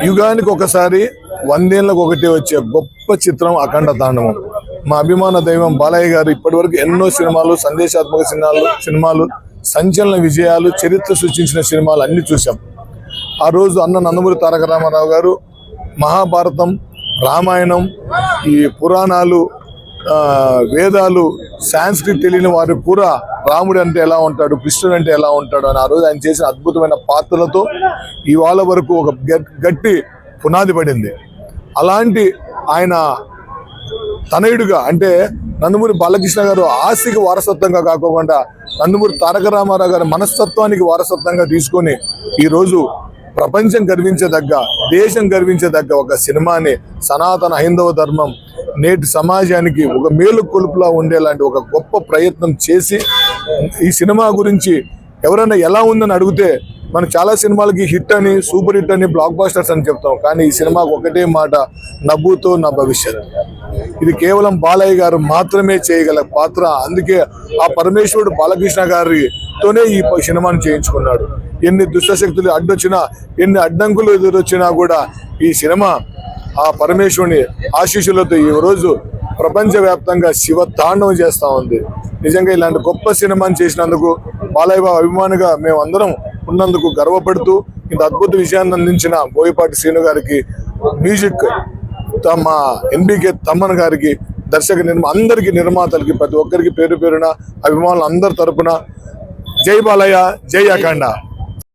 యుగానికి ఒకసారి 100 ఏళ్ళకు ఒకటి వచ్చే గొప్ప చిత్రం అఖండ తాండవం. మా అభిమాన దైవం బాలయ్య గారు ఇప్పటివరకు ఎన్నో సినిమాలు, సందేశాత్మక సినిమాలు, సంచలన విజయాలు, చరిత్ర సృష్టించిన సినిమాలు అన్ని చూసాం. ఆ రోజు అన్న నందమూరి తారక రామారావు గారు మహాభారతం, రామాయణం, ఈ పురాణాలు, వేదాలు, సాంస్క్రిట్ తెలియని వారు కూడా రాముడు అంటే ఎలా ఉంటాడు, కృష్ణుడు అంటే ఎలా ఉంటాడు అని ఆ రోజు ఆయన చేసిన అద్భుతమైన పాత్రలతో ఇవాళ వరకు ఒక గట్టి పునాది పడింది. అలాంటి ఆయన తనయుడుగా అంటే నందమూరి బాలకృష్ణ గారు ఆశకి వారసత్వంగా కాకుండా నందమూరి తారక రామారావు గారి మనస్తత్వానికి వారసత్వంగా తీసుకొని ఈరోజు ప్రపంచం గర్వించదగ్గ, దేశం గర్వించదగ్గ ఒక సినిమాని సనాతన హైందవ ధర్మం నేటి సమాజానికి ఒక మేలు కొలుపులా ఉండేలాంటి ఒక గొప్ప ప్రయత్నం చేసి ఈ సినిమా గురించి ఎవరైనా ఎలా ఉందని అడిగితే మనం చాలా సినిమాలకి హిట్ అని, సూపర్ హిట్ అని, బ్లాక్ బాస్టర్స్ అని చెప్తాం. కానీ ఈ సినిమాకు ఒకటే మాట, నవ్వుతో నా భవిష్యత్. ఇది కేవలం బాలయ్య గారు మాత్రమే చేయగల పాత్ర. అందుకే ఆ పరమేశ్వరుడు బాలకృష్ణ గారితోనే ఈ సినిమాను చేయించుకున్నాడు. ఎన్ని దుష్టశక్తులు అడ్డొచ్చినా, ఎన్ని అడ్డంకులు ఎదురొచ్చినా కూడా ఈ సినిమా ఆ పరమేశ్వరుని ఆశీస్సులతో ఈ రోజు ప్రపంచవ్యాప్తంగా శివ తాండవం చేస్తూ ఉంది. నిజంగా ఇలాంటి గొప్ప సినిమాని చేసినందుకు బాలయ్య బాబు అభిమానిగా మేము అందరం ఉన్నందుకు గర్వపడుతూ ఇంత అద్భుత విషయాన్ని అందించిన బోయపాటి శ్రీను గారికి, మ్యూజిక్ మా ఎన్బికే తమ్మన్ గారికి, అందరికీ, నిర్మాతలకి, ప్రతి ఒక్కరికి పేరు పేరున అభిమానులు అందరి తరపున జై బాలయ్య, జై అఖండ.